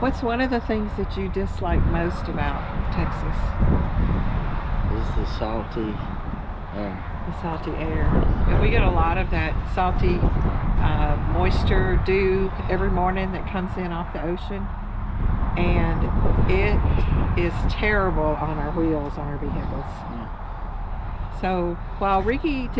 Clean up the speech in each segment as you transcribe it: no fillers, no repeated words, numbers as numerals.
What's one of the things that you dislike most about Texas? Is the salty air. The salty air. And we get a lot of that salty moisture dew every morning that comes in off the ocean. And it is terrible on our wheels, on our vehicles. Yeah. So while Rickey's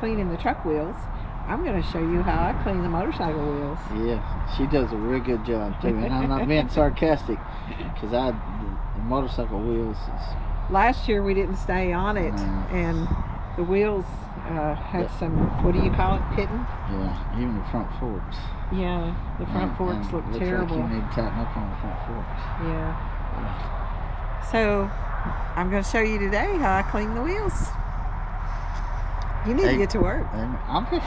cleaning the truck wheels, I'm going to show you how I clean the motorcycle wheels. Yeah, she does a real good job too, and I'm not being sarcastic, because the motorcycle wheels is... Last year we didn't stay on it, and the wheels had some, what do you call it, pitting? Yeah, even the front forks. Yeah, the front forks look terrible. Like you need to tighten up on the front forks. Yeah. So I'm going to show you today how I clean the wheels. You need to get to work. I'm good.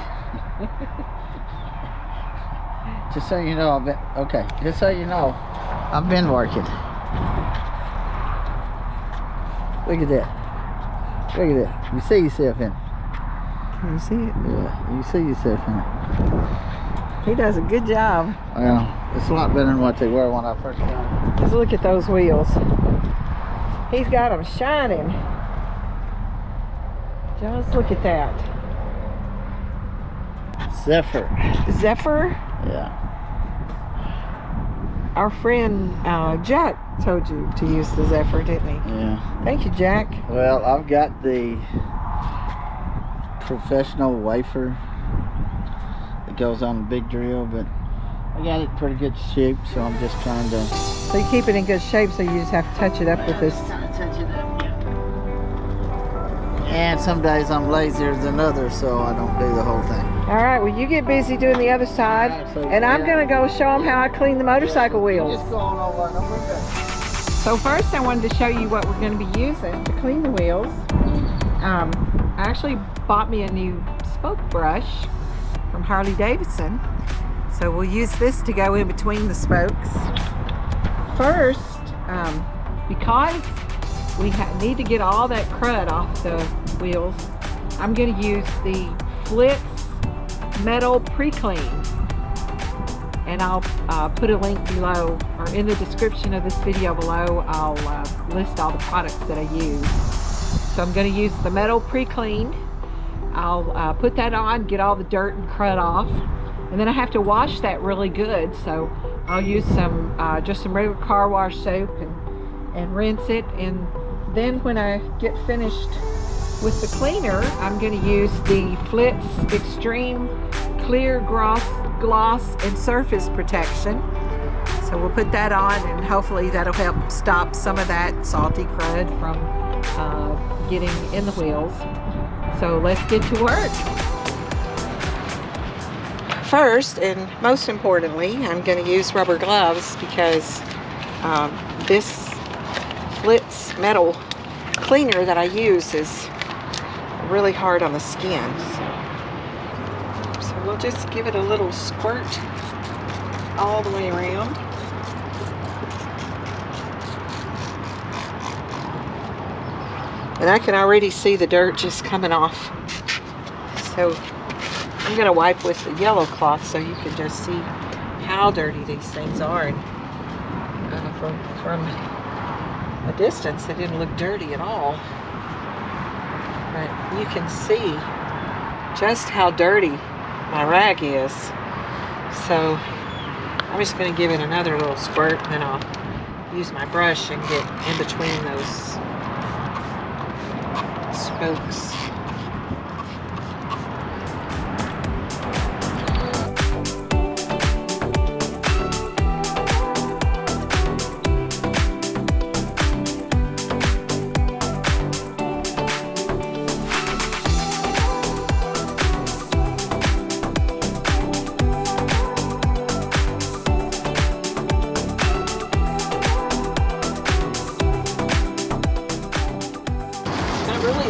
Just so you know, just so you know, I've been working. Look at that. Look at that. You see yourself in it. Can you see it? Yeah, you see yourself in it. He does a good job. Well, it's a lot better than what they were when I first got them. Just look at those wheels. He's got them shining. Just look at that. Zephyr. Zephyr? Yeah. Our friend Jack told you to use the Zephyr, didn't he? Yeah. Thank you, Jack. Well, I've got the professional wafer that goes on the big drill, but I got it in pretty good shape, so I'm just trying to... So you keep it in good shape, so you just have to touch it up with this. Touch it up, yeah. And some days I'm lazier than others, so I don't do the whole thing. All right, well, you get busy doing the other side, and I'm going to go show them how I clean the motorcycle wheels. Just going over and over again. So first I wanted to show you what we're going to be using to clean the wheels. I actually bought me a new spoke brush from Harley Davidson. So we'll use this to go in between the spokes. First, because we need to get all that crud off the wheels, I'm going to use the Flitz metal pre-clean, and I'll put a link below, or in the description of this video below. I'll list all the products that I use. So I'm going to use the metal pre-clean. I'll put that on, get all the dirt and crud off, and then I have to wash that really good. So I'll use some just some regular car wash soap and rinse it, and then when I get finished with the cleaner, I'm going to use the Flitz Extreme Clear Gloss and Surface Protection. So we'll put that on, and hopefully that'll help stop some of that salty crud from getting in the wheels. So let's get to work. First, and most importantly, I'm going to use rubber gloves, because this Flitz metal cleaner that I use is really hard on the skin. So we'll just give it a little squirt all the way around. And I can already see the dirt just coming off. So I'm going to wipe with the yellow cloth so you can just see how dirty these things are. And from a distance, they didn't look dirty at all. But you can see just how dirty my rag is. So I'm just going to give it another little squirt, and then I'll use my brush and get in between those spokes.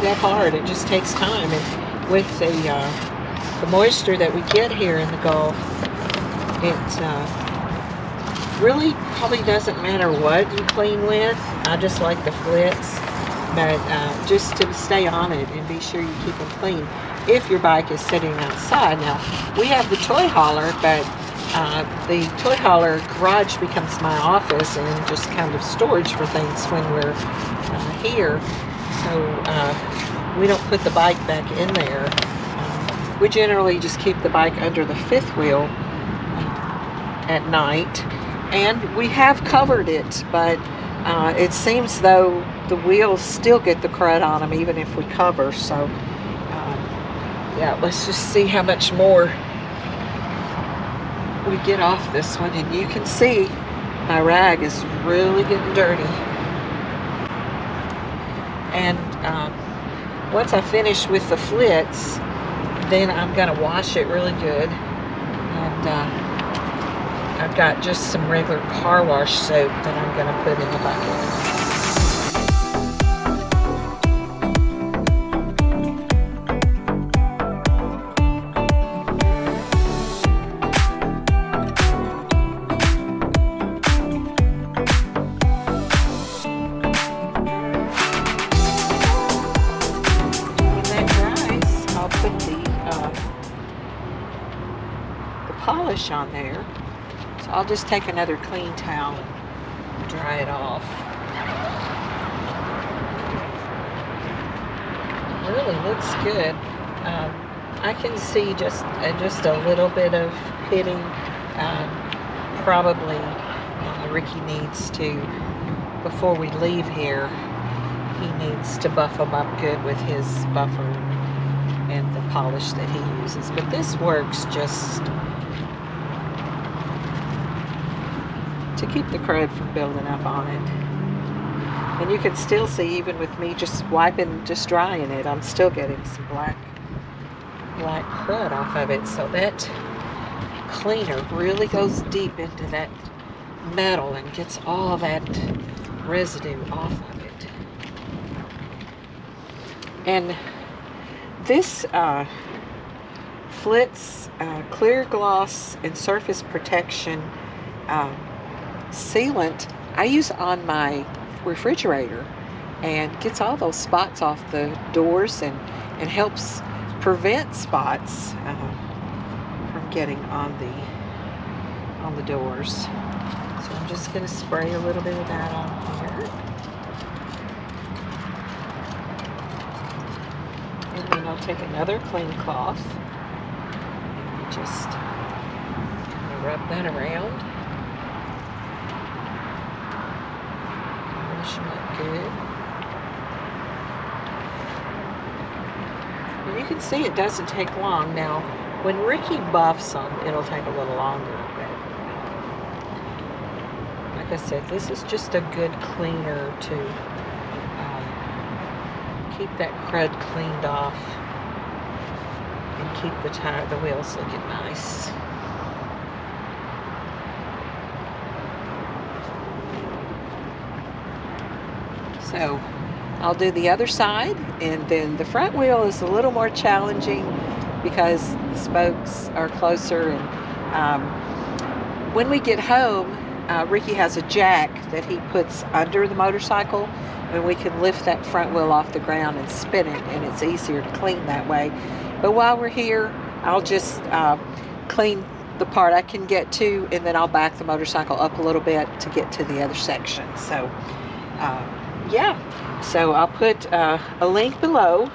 That hard. It just takes time, and with the moisture that we get here in the Gulf, it really probably doesn't matter what you clean with. I just like the Flitz, but just to stay on it and be sure you keep them clean if your bike is sitting outside. Now we have the toy hauler, but the toy hauler garage becomes my office and just kind of storage for things when we're here. So we don't put the bike back in there. We generally just keep the bike under the fifth wheel at night, and we have covered it, but it seems though the wheels still get the crud on them even if we cover. So yeah, let's just see how much more we get off this one. And you can see my rag is really getting dirty. And once I finish with the Flitz, then I'm gonna wash it really good. And I've got just some regular car wash soap that I'm gonna put in the bucket. Polish on there, so I'll just take another clean towel and dry it off. Really looks good. I can see just a little bit of pitting. Probably Ricky needs to, before we leave here, he needs to buff them up good with his buffer and the polish that he uses. But this works just to keep the crud from building up on it. And you can still see, even with me just wiping, just drying it, I'm still getting some black crud off of it. So that cleaner really goes deep into that metal and gets all that residue off of it. And this Flitz clear gloss and surface protection sealant I use on my refrigerator, and gets all those spots off the doors and helps prevent spots from getting on the doors. So I'm just going to spray a little bit of that on here, and then I'll take another clean cloth and just rub that around. Good. And you can see it doesn't take long. Now, when Ricky buffs them, it'll take a little longer. But like I said, this is just a good cleaner to keep that crud cleaned off and keep the wheels looking nice. So I'll do the other side, and then the front wheel is a little more challenging because the spokes are closer. And when we get home, Ricky has a jack that he puts under the motorcycle, and we can lift that front wheel off the ground and spin it, and it's easier to clean that way. But while we're here, I'll just clean the part I can get to, and then I'll back the motorcycle up a little bit to get to the other section. So yeah, so I'll put a link below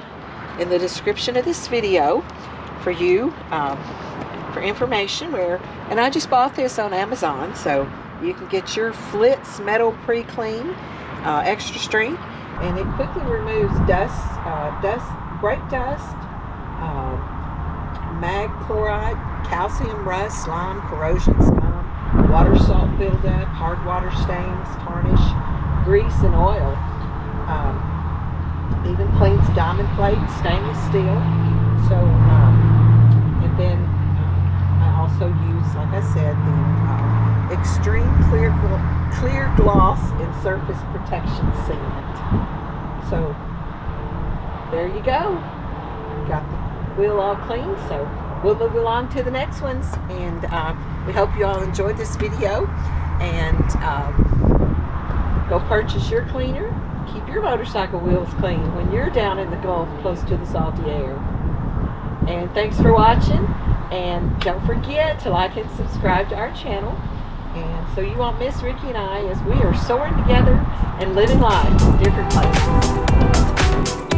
in the description of this video for you for information and I just bought this on Amazon, so you can get your Flitz metal pre-clean extra strength, and it quickly removes dust, brake dust, mag chloride, calcium rust, slime, corrosion, scum, water salt buildup, hard water stains, tarnish, grease, and oil. Even cleans diamond plate, stainless steel. So, and then I also use, like I said, the extreme clear gloss and surface protection sealant. So there you go. Got the wheel all clean. So we'll move along to the next ones, and we hope you all enjoyed this video, and go purchase your cleaner. Keep your motorcycle wheels clean when you're down in the Gulf close to the salty air. And thanks for watching. And don't forget to like and subscribe to our channel. And so you won't miss Ricky and I as we are soaring together and living life in different places.